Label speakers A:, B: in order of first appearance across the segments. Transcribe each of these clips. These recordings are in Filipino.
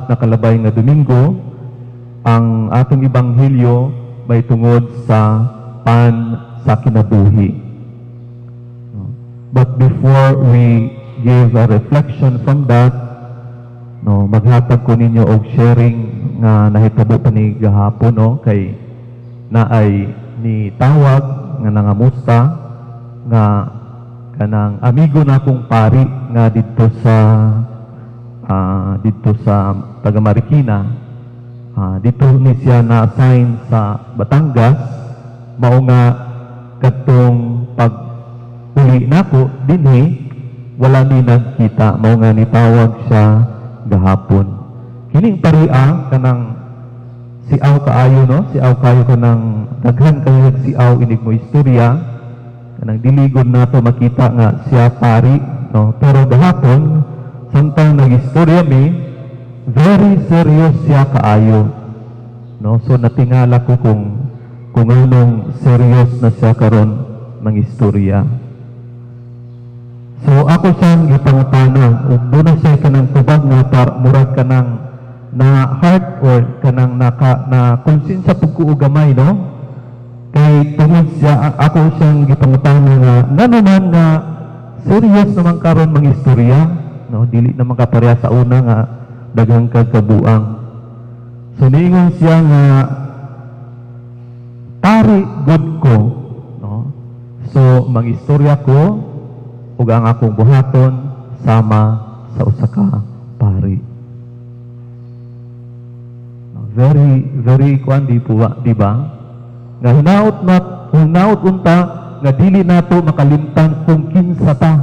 A: nakalabay nga Domingo, ang atong Ebanghelyo may tungod sa pan sa kinabuhi. But before we give a reflection from that, maghatag ko ninyo og sharing nga nahitabo pa ni gahapon, kay naay ni tawag nga nangamusta nga kanang amigo na akong pari nga dito sa taga Marikina. Dito ni siya na-assign sa Batangas, mao nga katong pag-uli nako dinhi wala ni nagkita, mao nga nitawag siya gahapon. Kining paria kanang siaw kaayo, siaw kayo kanang daghan kayo siaw inig mo istorya, kanang diligod nato makita nga siya pari, pero gahapon samtang nag-istorya mi, very serious siya kaayo, so natingala ko kung anong serious na siya karon ng istorya. So ako siyang gipangutana, ug doon siya kanang tubag nga murag kanang na heart or kanang na konsensya pug ko gamay, kay tungod siya ako siyang gipangutana nga naman nga serious naman karon mga istorya, dili naman kapareha sa una nga daghang kagkabuang. So niingon siya nga pari good ko, so mga istorya ko ug ang akong buhaton sama sa usa ka pari. Very di ba? Nga hinaut unta nga dili nato makalimtan kung kinsa ta.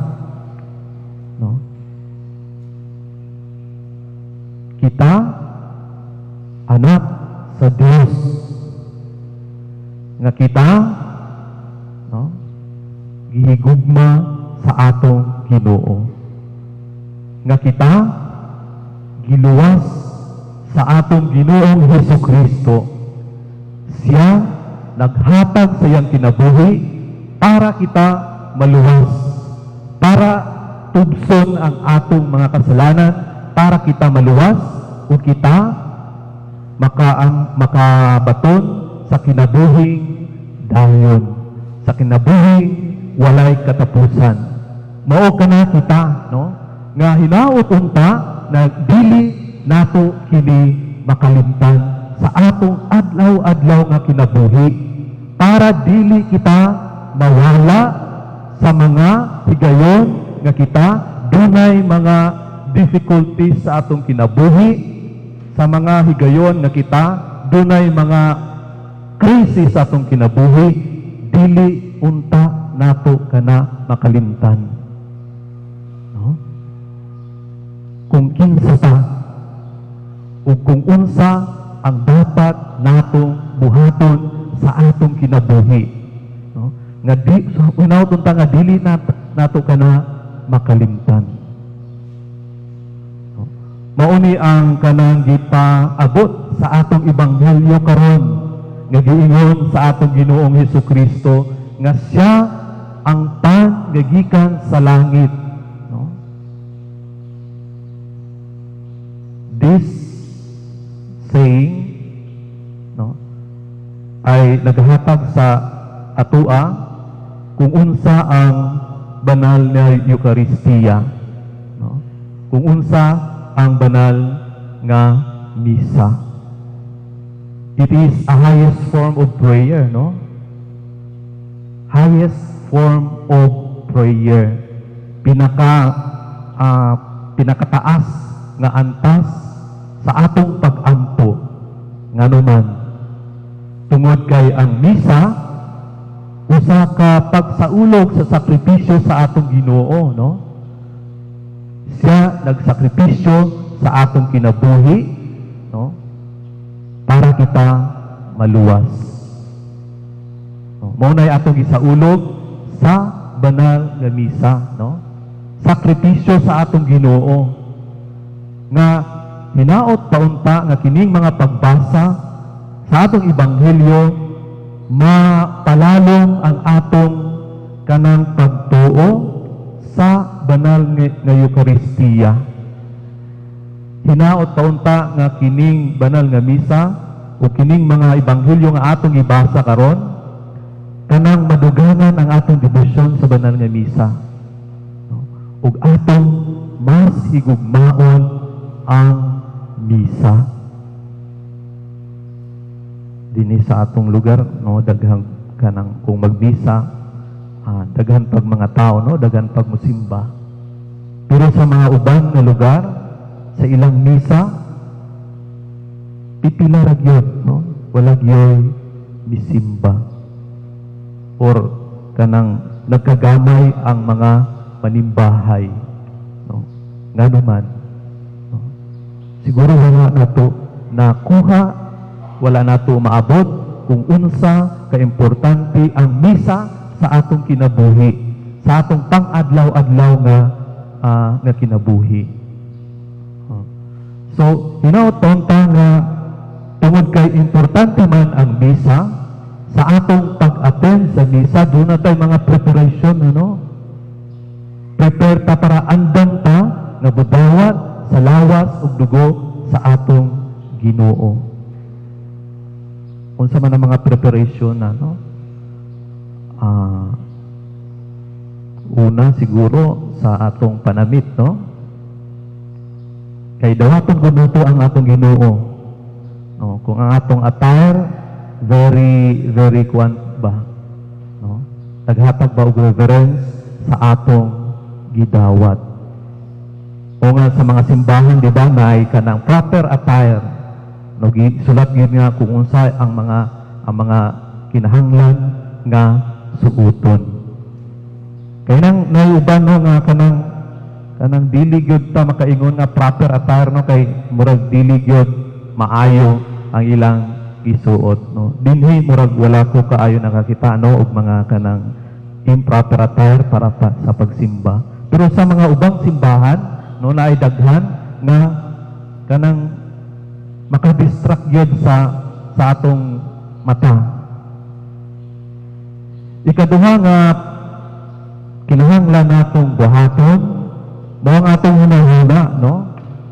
A: Kita anak sa Dios. Nga kita gihigugma sa atong Ginoo. Nga kita giluwas sa atong Ginoong Hesukristo. Siya naghatag sa iyang kinabuhi para kita maluwas, para tubson ang atong mga kasalanan, para kita maluwas o kita makabaton sa kinabuhing dayon, sa kinabuhing walay katapusan. Mao kana kita, nga hinaot unta na dili nato kini makalimtan sa atong adlaw-adlaw nga kinabuhi, para dili kita mawala sa mga higayon nga kita dunay mga difficulties sa atong kinabuhi, sa mga higayon nga kita dunay mga krisis sa atong kinabuhi, dili unta nato kana makalimtan. Kung kinsa ta o kung unsa ang dapat natong buhaton sa atong kinabuhi, nga di so unaw tunta nga dili nato kana makalimtan. Mao ni ang kanang gipaabot sa atong ebanghelyo karon, nga giingon sa atong Ginoong Hesukristo nga siya ang pan nga gikan sa langit. This saying ay naghatag sa atua kung unsa ang banal na Eucharistia, kung unsa ang banal nga misa. It is a highest form of prayer, highest form of prayer, pinakataas nga antas sa atong pag-ampo. Nga naman, tungod kay ang misa, usa ka pagsaulog sa sakripisyo sa atong Ginoo, Siya nagsakripisyo sa atong kinabuhi, para kita maluwas. Mao nay atong gisaulog sa banal nga misa, sakripisyo sa atong Ginoo. Nga hinaot paunta nga kining mga pagbasa sa atong ebanghelyo mapalalong ang atong kanang pagtuo sa banal nga Eucharistia. hinaot taunta nga kining banal nga misa o kining mga ebanghelyo nga atong ibasa karon kanang madugangan ang atong debosyon sa banal nga misa. Ug atong mas higugmaon ang misa. Dinhi sa atong lugar, no, daghan kanang kung magmisa, daghan pag mga tao, no, daghan pag musimba. Pero sa mga uban nga lugar, sa ilang misa, pipila ra gyud, no, wala gyud misimba. Or kanang nagkagamay ang mga manimbahay, no. Nga naman, no, siguro wala nato nakuha, wala nato maabot kung unsa kaimportante ang misa sa atong kinabuhi, sa atong pang-adlaw-adlaw nga kinabuhi. So, hinaot-taon nga tungod kay importante man ang misa, sa atong pag-attend sa misa, doon na tayo mga preparation, ano? Prepare ta para andam ta nga budawat sa lawas ug dugo sa atong Ginoo. Unsa man ang mga preparation, ano? Una siguro sa atong panamit, no? Kay dawaton gud ang atong Ginoo. No, kung ang atong attire very kuan ba, no? Naghatag ba og reverence sa atong gidawat. O nga sa mga simbahan, di ba, may kanang proper attire. No, sulat gyud nga kung unsa ang mga kinahanglan nga suoton. Kay nang nauban, no, nga kanang dili gyud ta makaingon nga proper attire, no, kay murag dili gyud maayo ang ilang isuot, no. Dinhi murag wala ko kaayo nakakita, no, og mga kanang improper attire para sa pagsimba. Pero sa mga ubang simbahan, no, naay daghan nga kanang makadistract gyud sa atong mata. Ikaduha nga kinahanglan natong buhaton mao ang atong hunahuna, no,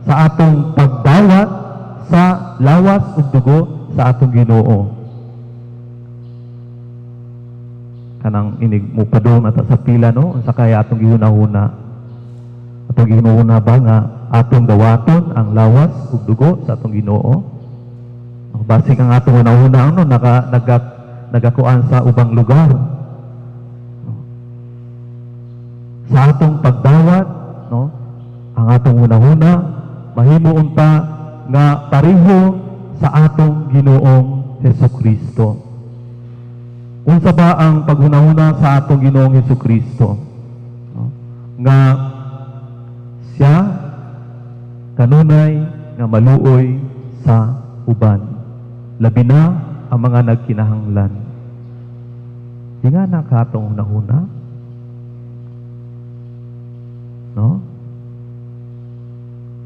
A: sa atong pagdawat sa lawas ug dugo sa atong Ginoo. Kanang inig mo padung ata sa pila, no, unsa kay atong gihunahuna. Atong gihunahuna ba nga atong dawaton ang lawas ug dugo sa atong Ginoo. Basig ang atong hunahuna, no, nagakuan sa ubang lugar. Sa atong pagdawat, no, ang atong hunahuna mahimo unta nga pareho sa atong Ginoong Hesukristo. Unsa ba ang paghunahuna sa atong Ginoong Hesukristo? No? Nga siya kanunay nga maluoy sa uban, labi na ang mga nagkinahanglan. Di nga na katong hunahuna, no?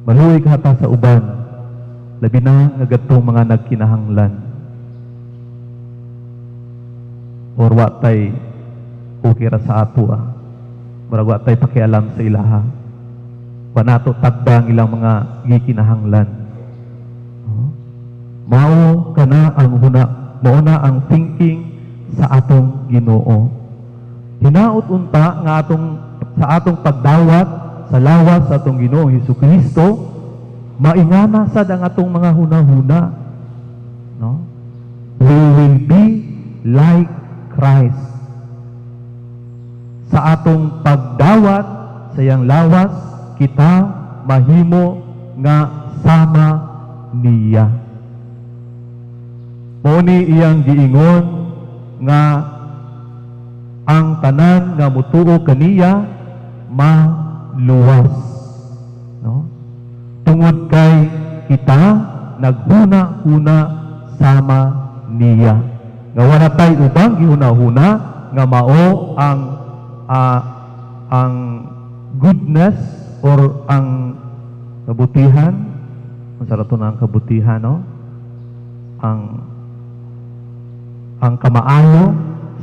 A: Maluoy kata sa uban, labi na nga gatong mga nagkinahanglan. Or watay okay ra sa ato, murag watay pakialam sa ilaha. Panato tagda ang ilang mga gikinahanglan. Mao kana ang mao na ang thinking sa atong Ginoo. Hinaot unta nga sa atong pagdawat sa lawas sa atong Ginoo Hesukristo, maingana sad ang atong mga hunahuna, no? We will be like Christ. Sa atong pagdawat sa iyang lawas, kita mahimo nga sama niya. Mao ni iyang giingon nga ang tanan nga mutuo kaniya maluwas, no? Tungod kay kita naghuna-huna sama niya. Nga wala tay ubang gihuna-huna nga mao ang goodness or ang kabutihan. Masarap to na ang kabutihan, no? Ang kamaayo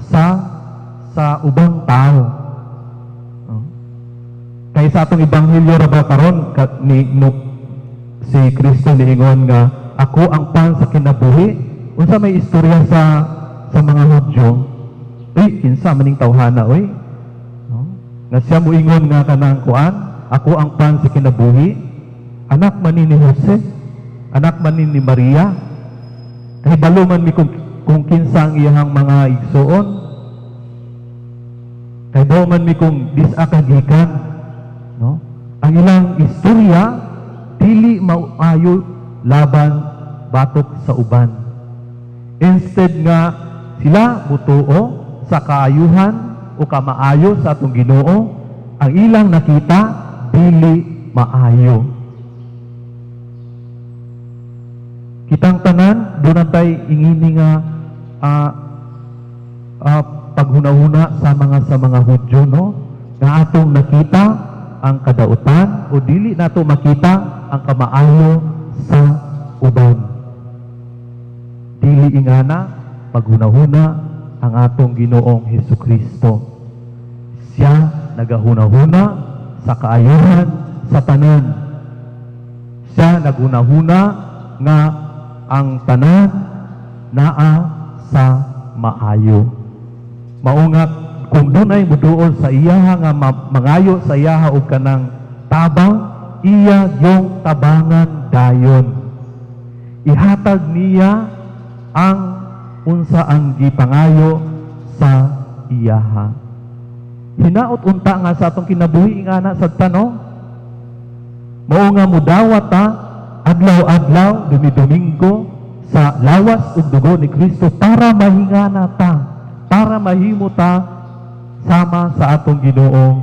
A: sa ubang tao. No? Kay sa atong ebanghelyo ra ba karon si Kristo niingon nga ako ang pan sa kinabuhi. Unsa may istorya sa mga Hudyo, kinsa maning tawhana no? Nga siya moingon nga kanang kuan, ako ang pan sa kinabuhi. Anak man ni Jose, anak man ni Maria. Kay balo man mi kung kinsa ang iyang mga igsoon. Kay daw man mi kung disa kagikan, no? Ang ilang istorya dili maayo laban batok sa uban. Instead nga sila mutuo sa kaayuhan o kamaayo sa atong Ginoo, ang ilang nakita dili maayo. Kitang tanan doon tay ingini nga paghunahuna sa mga Hudyo, no? Nga atong nakita ang kadautan o dili nato makita ang kamaayo sa uban. Dili ingana paghunahuna ang atong Ginoong Hesukristo. Siya nagahunahuna sa kaayuhan sa tanan. Siya naghunahuna nga ang tanan naa sa maayo. Maungat kung dunay muduol sa iyaha nga mangayo sa iyaha og kanang tabang, iya yung tabangan dayon. Ihatag niya ang unsa ang gipangayo sa iyaha. Hinaot unta nga sa atong kinabuhi ingana sa tanong. Mao nga mudawat ta adlaw-adlaw, Domingo sa lawas ug dugo ni Kristo para mahingana ta, para mahimo ta sama sa atong Ginoong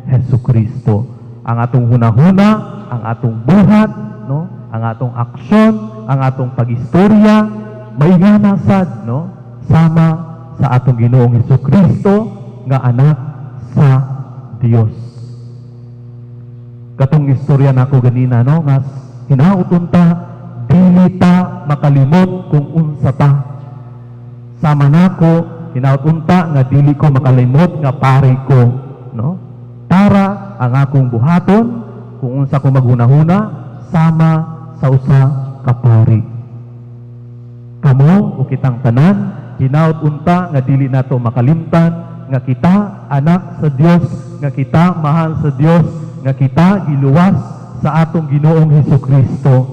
A: Hesukristo. Ang atong hunahuna, ang atong buhat, no? Ang atong aksyon, ang atong pagistorya, mahingana sad, no? Sama sa atong Ginoong Hesukristo nga anak sa Dios. Katong istorya nako ganina, no? Nga hinauton ta, dili ta makalimot kung unsa ta. Sama nako, hinauton ta nga dili ko makalimot nga pare ko, no? Para ang akong buhaton kung unsa ko maghunahuna sama sa usa ka pari. Kamo o kitang tanan, hinaut unta nga dili nato makalimtan nga kita anak sa Dios, nga kita mahal sa Dios, nga kita giluwas sa atong Ginoong Hesukristo,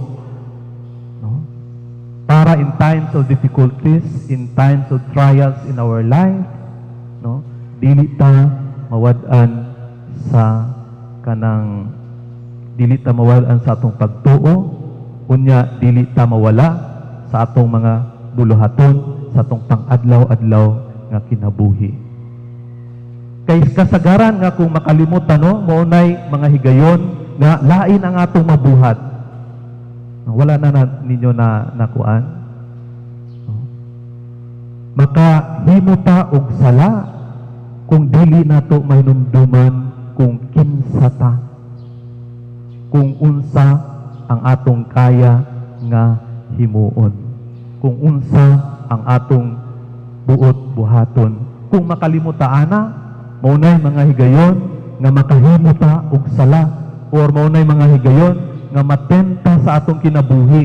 A: no? Para in times of difficulties, in times of trials in our life, no, dili ta mawad-an sa kanang dili ta mawalan sa atong pagtuo, unya dili ta mawala sa atong mga buluhaton, sa atong pang-adlaw-adlaw nga kinabuhi. Kay kasagaran nga kung makalimot no, maunay mga higayon nga lain ang atong mabuhat. Wala na ninyo na nakuan. Makahimo ta og sala kung dili nato mahinumduman kung kinsa ta, kung unsa ang atong kaya nga himuon, kung unsa ang atong buot-buhaton. Kung makalimot ta ana, maunay mga higayon nga makahimo ta og sala, or maunay mga higayon nga matenta sa atong kinabuhi,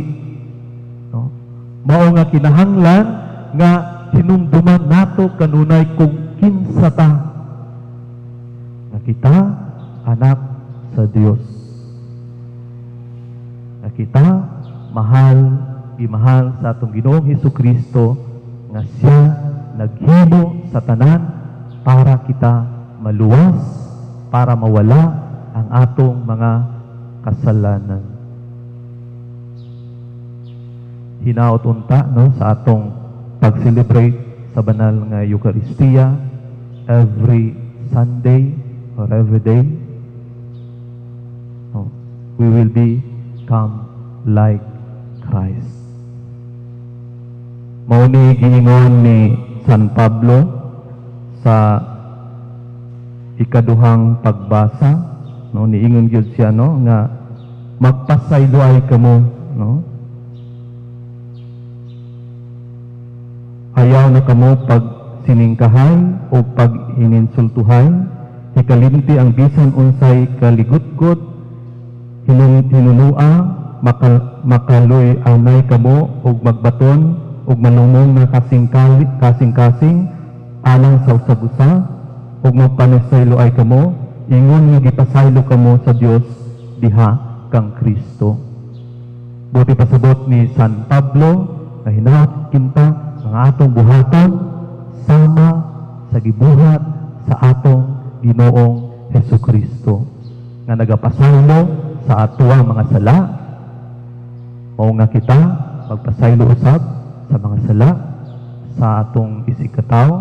A: no? Mao nga kinahanglan nga hinumduman nato kanunay kung kinsa ta, nga kita anak sa Dios, nga kita imahal sa atong Ginoong Hesukristo, nga siya naghimo sa tanan para kita maluwas, para mawala ang atong mga kasalanan. Hinaot unta no sa atong pag-celebrate sa banal nga Eucharistia every Sunday or every day, no, we will become like Christ. Mauni giingon ni San Pablo sa ikaduhang pagbasa, no, niingon gyud siya no nga magpasayloay kamo, no? Ayaw na kamo pag siningkahay o pag ininsultuhay, ikalimti ang bisan unsay kaligutgot, hinunua, makaloy anay kamo ug magbaton ug malumong na kasing-kasing alang sa usab-usa ug magpanisaylo ay kamo ingon nga gipasaylo kamo sa Dios diha kang Kristo. Buti pasabot ni San Pablo na hinahat kinta nga atong buhaton sama sa gibuhat sa atong Ginoong Hesukristo nga nagapasaylo sa atuang mga sala. Mao nga kita magpasaylo usab sa mga sala sa atong isig-katawo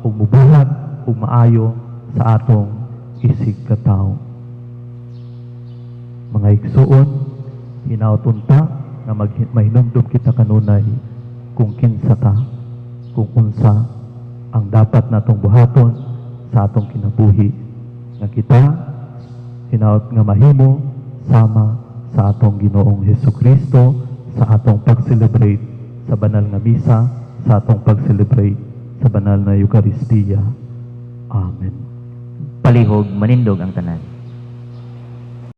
A: ug mubuhat ug maayo sa atong isig-katawo. Mga igsuon, hinaut ta nga mahinumdum kita kanunay kung kinsa ta, kung unsa ang dapat natong buhaton sa atong kinabuhi nga kita hinaut nga mahimo sama sa atong Ginoong Hesukristo sa atong pag-celebrate sa banal nga misa, sa atong pag-celebrate sa banal na Eucharistia. Amen.
B: Palihog manindog ang tanan.